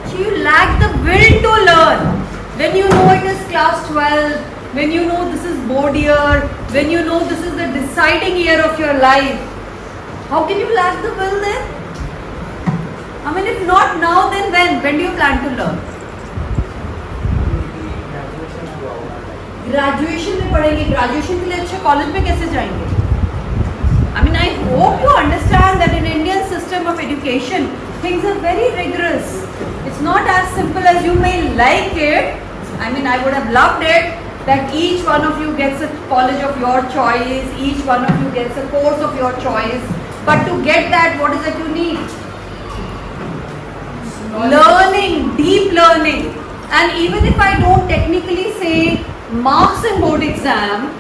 So you lack the will to learn. When you know it is class 12, when you know this is board year, when you know this is the deciding year of your life, how can you lack the will then? I mean, if not now, then when? When do you plan to learn? Graduation में पढ़ेंगे. Graduation के लिए अच्छे college में कैसे जाएंगे? I mean, I hope you understand that in Indian system of education, things are very rigorous. It's not as simple as you may like it. I mean, I would have loved it that each one of you gets a college of your choice, each one of you gets a course of your choice. But to get that, what is it you need? Learning, deep learning. And even if I don't technically say marks in board exam,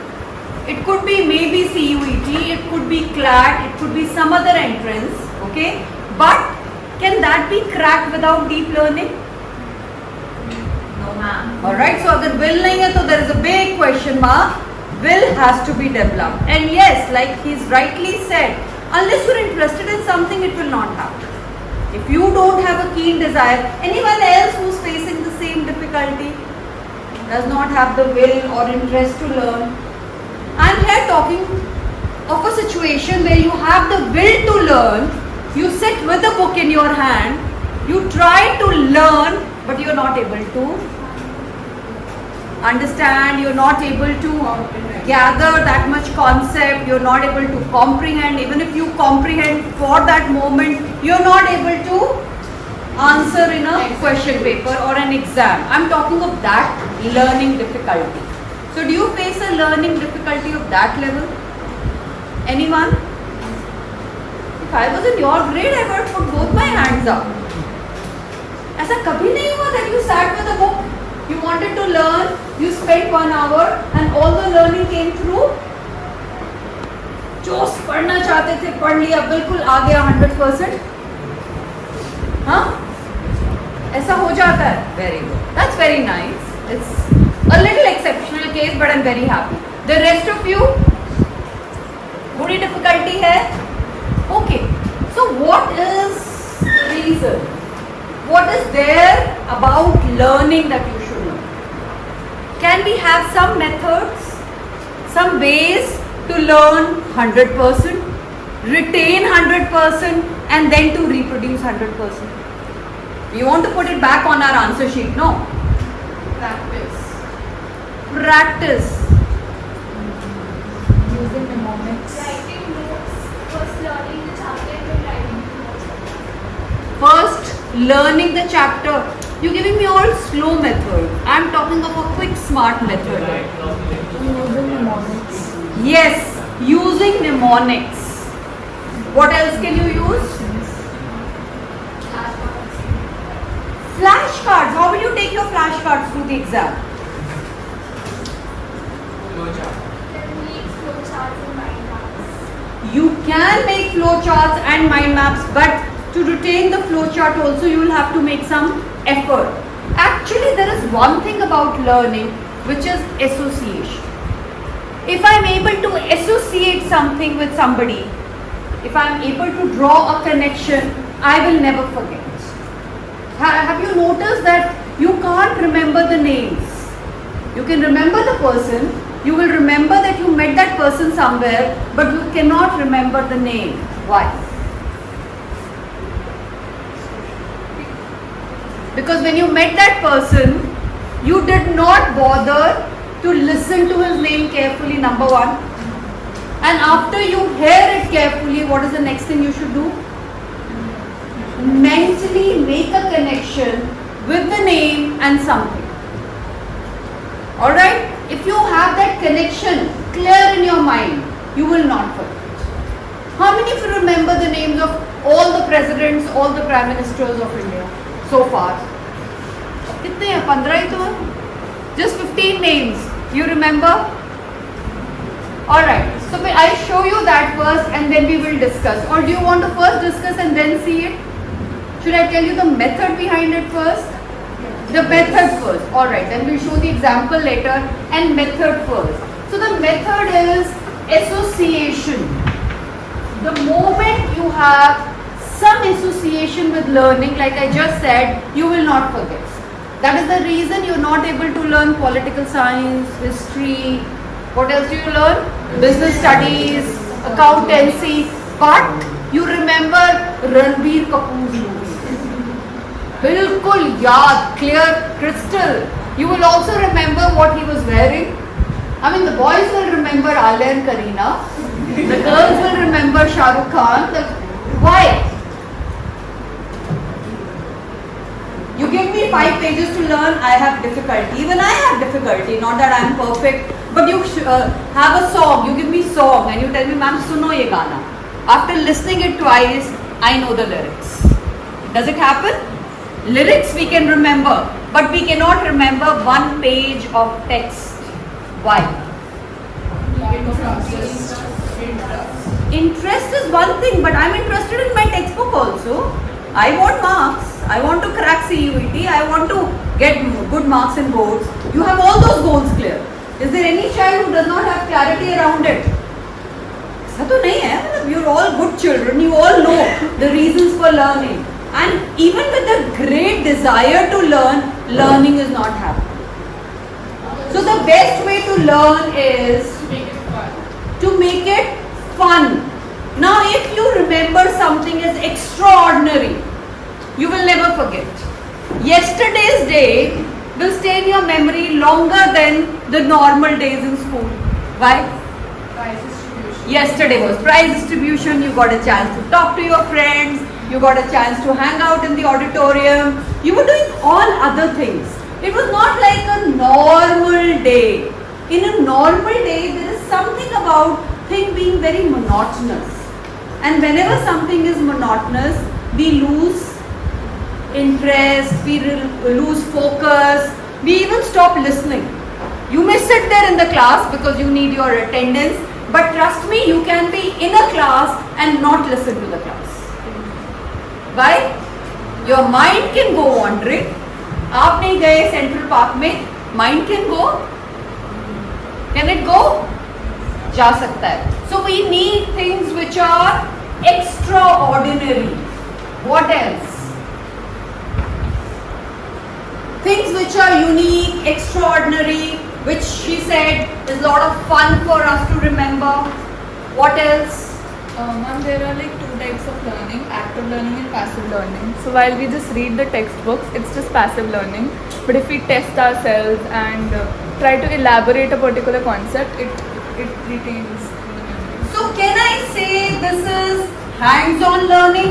it could be maybe CUET, it could be CLAT, it could be some other entrance, okay? But can that be cracked without deep learning? No, ma'am. Alright, so agar will nahi hai, so there is a big question mark. Will has to be developed. And yes, like he's rightly said, unless you're interested in something, it will not happen. If you don't have a keen desire, anyone else who's facing the same difficulty does not have the will or interest to learn. I'm here talking of a situation where you have the will to learn, you sit with a book in your hand, you try to learn, but you're not able to understand, you're not able to gather that much concept, you're not able to comprehend. Even if you comprehend for that moment, you're not able to answer in a question paper or an exam. I'm talking of that learning difficulty. So do you face a learning difficulty of that level? Anyone? If I was in your grade, I would put both my hands up. ऐसा कभी नहीं हुआ that you sat with a book, you wanted to learn, you spent 1 hour and all the learning came through? जो पढ़ना चाहते थे पढ़ लिया, बिल्कुल आ गया 100%? हाँ? ऐसा हो जाता है? Very good. That's very nice. It's a little exceptional case, but I'm very happy. The rest of you, थोड़ी difficulty है? Okay. So what is the reason? What is there about learning that you should know? Can we have some methods, some ways to learn 100%, retain 100%, and then to reproduce 100%? We want to put it back on our answer sheet, no? Practice. Practice. Using mnemonics. Writing notes, first learning the chapter and then writing the notes. First, learning the chapter. You're giving me all slow method. I'm talking of a quick, smart method. Using mnemonics. Yes, using mnemonics. What else can you use? Flashcards. How will you take your flashcards through the exam? Then make flowcharts and mind maps. You can make flowcharts and mind maps, but to retain the flowchart also you will have to make some effort. Actually, there is one thing about learning which is association. If I am able to associate something with somebody, if I am able to draw a connection, I will never forget. Have you noticed that you can't remember the names? You can remember the person, you will remember that you met that person somewhere, but you cannot remember the name. Why? Because when you met that person, you did not bother to listen to his name carefully, number one. And after you hear it carefully, what is the next thing you should do? Mentally make a connection with the name and something. Alright? If you have that connection clear in your mind, you will not forget. How many of you remember the names of all the presidents, all the prime ministers of India so far? कितने हैं? 15 ही तो हैं? Just 15 names. You remember? Alright. So I'll show you that first and then we will discuss. Or do you want to first discuss and then see it? Should I tell you the method behind it first? The method first. Alright, then we'll show the example later and method first. So the method is association. The moment you have some association with learning, like I just said, you will not forget. That is the reason you're not able to learn political science, history. What else do you learn? Business studies, accountancy. But you remember Ranbir Kapoor's movie. Bilkul yaad, clear, crystal. You will also remember what he was wearing. I mean, the boys will remember Alia and Kareena. The girls will remember Shah Rukh Khan. Why? You give me 5 pages to learn, I have difficulty. Even I have difficulty, not that I am perfect. But you have a song, you give me song and you tell me, ma'am, suno ye gana. After listening it twice, I know the lyrics. Does it happen? Lyrics we can remember, but we cannot remember 1 page of text. Why? Interest is one thing, but I'm interested in my textbook also. I want marks. I want to crack CUET. I want to get good marks in boards. You have all those goals clear. Is there any child who does not have clarity around it? ऐसा तो नहीं है. You're all good children. You all know the reasons for learning. And even with the great desire to learn, learning is not happening. So the best way to learn is to make it fun. Now if you remember something as extraordinary, you will never forget. Yesterday's day will stay in your memory longer than the normal days in school. Why? Prize distribution. Yesterday was prize distribution, you got a chance to talk to your friends, you got a chance to hang out in the auditorium, you were doing all other things. It was not like a normal day. In a normal day, there is something about thing being very monotonous. And whenever something is monotonous, we lose interest, we lose focus, we even stop listening. You may sit there in the class because you need your attendance, but trust me, you can be in a class and not listen to the class. Why? Your mind can go wandering. आप नहीं गए central park में, mind can go. Can it go? जा सकता है. So we need things which are extraordinary. What else? Things which are unique, extraordinary, which she said is a lot of fun for us to remember. What else? Ma'am, there are like 2 types of learning, active learning and passive learning. So while we just read the textbooks, it's just passive learning. But if we test ourselves and try to elaborate a particular concept, it retains in the memory. So can I say this is hands-on learning?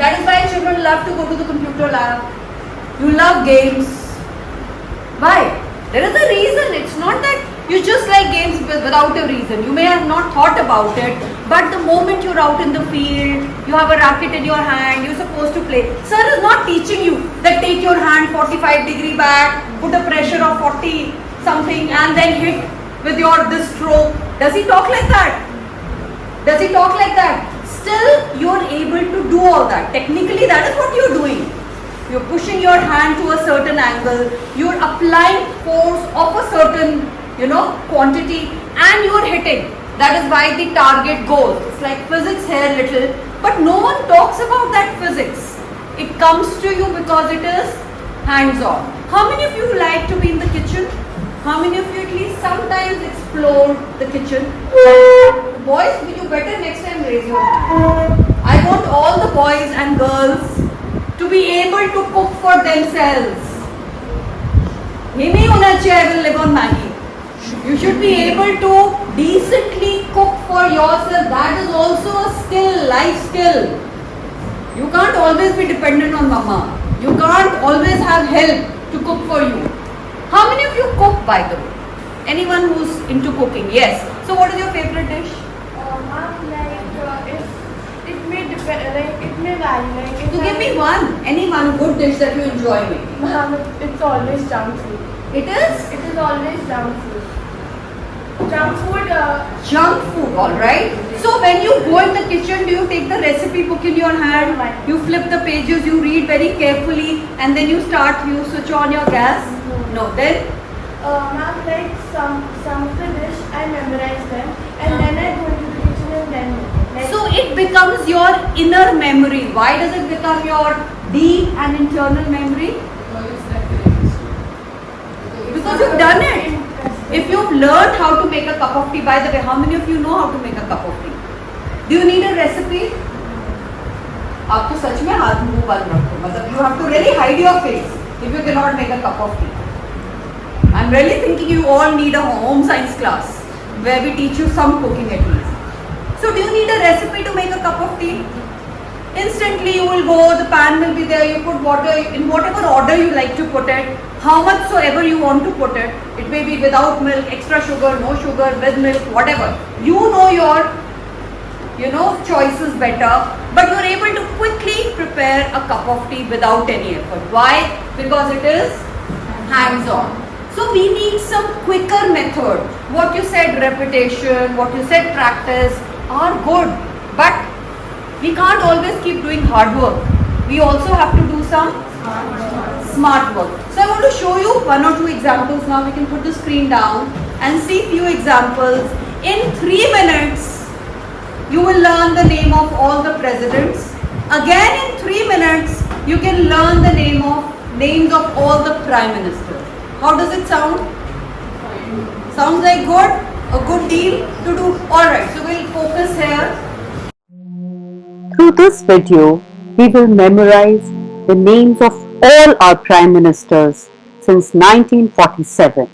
That is why children love to go to the computer lab. You love games. Why? There is a reason. It's not that you just like games without a reason. You may have not thought about it, but the moment you're out in the field, you have a racket in your hand, you're supposed to play. Sir is not teaching you that take your hand 45-degree back, put a pressure of 40 something and then hit with your this stroke. Does he talk like that? Does he talk like that? Still, you're able to do all that. Technically, that is what you're doing. You're pushing your hand to a certain angle, you're applying force of a certain, quantity and you're hitting. That is why the target goes. It's like physics here little, but no one talks about that physics. It comes to you because it is hands-on. How many of you like to be in the kitchen? How many of you at least sometimes explore the kitchen? Boys, you better next time raise your hand. I want all the boys and girls to be able to cook for themselves. ये नहीं होना चाहिए I will live on Maggie. You should be able to decently cook for yourself. That is also a skill, life skill. You can't always be dependent on mama. You can't always have help to cook for you. How many of you cook, by the way? Anyone who's into cooking? Yes. So what is your favorite dish? It may depend, it may vary. So give me any one good dish that you enjoy making. Ma'am, it's always junk food. It is? It is always junk food. Junk food. Junk food, alright. So when you go in the kitchen, do you take the recipe book in your hand? You flip the pages, you read very carefully and then you switch on your gas? No. Then? Ma'am, like some of the dish, I memorize them and then I go into the kitchen and then make it. So it becomes your inner memory. Why does it become your deep and internal memory? Because you've done it. If you've learned how to make a cup of tea, by the way, how many of you know how to make a cup of tea? Do you need a recipe? आप तो सच में हाथ मुंह बंद रखो, मतलब you have to really hide your face if you cannot make a cup of tea. I'm really thinking you all need a home science class where we teach you some cooking at least. So do you need a recipe to make a cup of tea? Instantly you will go, the pan will be there, you put water in whatever order you like to put it, how much so ever you want to put it. It may be without milk, extra sugar, no sugar, with milk, whatever. You know your choices better, but you're able to quickly prepare a cup of tea without any effort. Why? Because it is hands-on. So we need some quicker method. What you said, repetition, what you said, practice are good, but we can't always keep doing hard work. We also have to do some smart work. So I want to show you one or two examples now. We can put the screen down and see few examples. In 3 minutes, you will learn the name of all the presidents. Again in 3 minutes, you can learn the names of all the prime ministers. How does it sound? Sounds like good? A good deal to do? Alright, so we'll focus here. Through this video, we will memorize the names of all our prime ministers since 1947.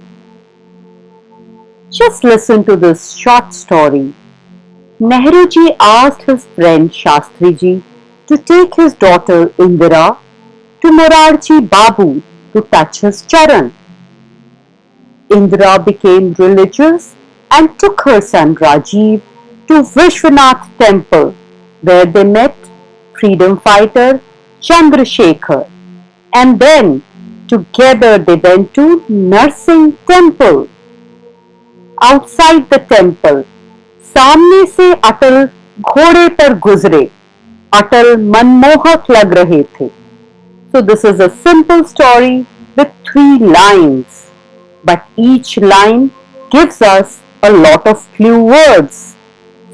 Just listen to this short story. Nehru ji asked his friend Shastri ji to take his daughter Indira to Morarji Babu to touch his charan. Indira became religious and took her son Rajiv to Vishwanath temple, where they met freedom fighter Chandrasekhar, and then together they went to Narsingh temple. Outside the temple, सामने से अटल घोड़े पर गुजरे. अटल मनमोहक लग रहे थे. So this is a simple story with 3 lines, but each line gives us a lot of clue words.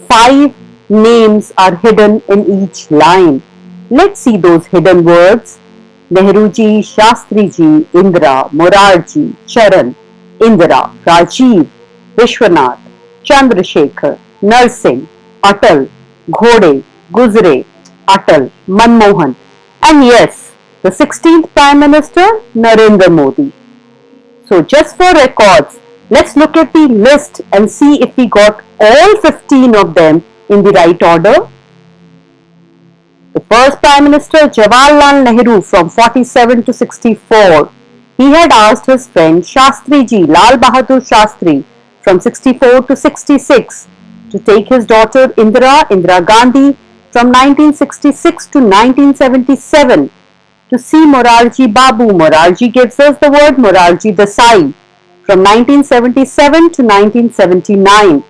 5 names are hidden in each line. Let's see those hidden words. Nehru ji, Shastri ji, Indira, Morarji, Charan, Indira, Rajiv, Vishwanath, Chandrasekhar, Narsingh, Atal, Ghode, Guzre, Atal, Manmohan, and yes, the 16th Prime Minister, Narendra Modi. So just for records, let's look at the list and see if we got all 15 of them in the right order. The first Prime Minister, Jawaharlal Nehru, from 47 to 64. He had asked his friend Shastri ji, Lal Bahadur Shastri, from 64 to 66, to take his daughter Indira Gandhi, from 1966 to 1977, to see Morarji Babu. Morarji gives us the word Morarji Desai, from 1977 to 1979,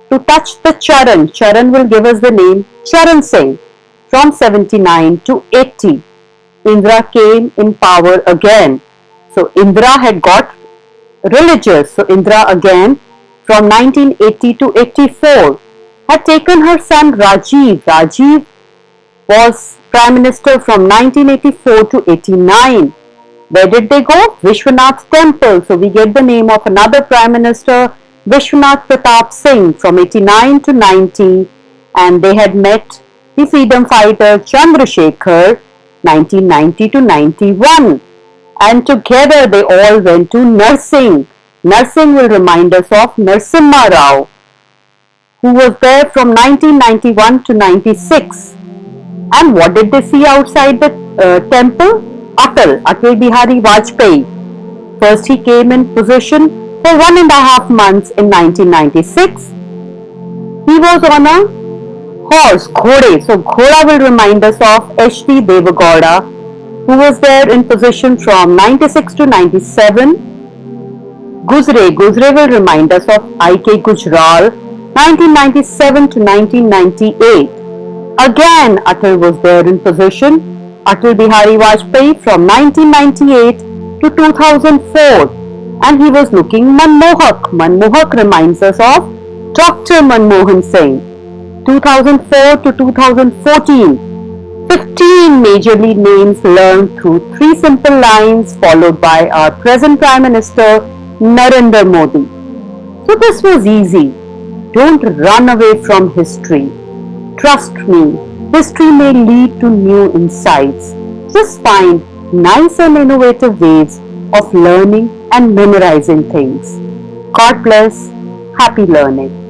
to touch the Charan. Charan will give us the name Charan Singh, from 79 to 80. Indira came in power again. So Indira had got religious. So Indira again, from 1980 to 84, had taken her son Rajiv. Rajiv was Prime Minister from 1984 to 89. Where did they go? Vishwanath temple. So we get the name of another Prime Minister, Vishwanath Pratap Singh, from 89 to 90, and they had met the freedom fighter Chandrasekhar, 1990 to 91, and together they all went to Narsingh. Narsingh will remind us of Narasimha Rao, who was there from 1991 to 96. And what did they see outside the temple? Atal Bihari Vajpayee. First he came in position for 1.5 months in 1996. He was on a horse, Ghode. So Ghoda will remind us of H.D. Devagowda, who was there in position from 96 to 97. Guzre will remind us of I.K. Gujral, 1997 to 1998. Again, Atal was there in position. Atal Bihari Vajpayee from 1998 to 2004, and he was looking Manmohak. Manmohak reminds us of Dr. Manmohan Singh. 2004 to 2014, 15 majorly names learned through 3 simple lines followed by our present Prime Minister Narendra Modi. So this was easy. Don't run away from history. Trust me, history may lead to new insights. Just find nice and innovative ways of learning and memorizing things. God bless. Happy learning.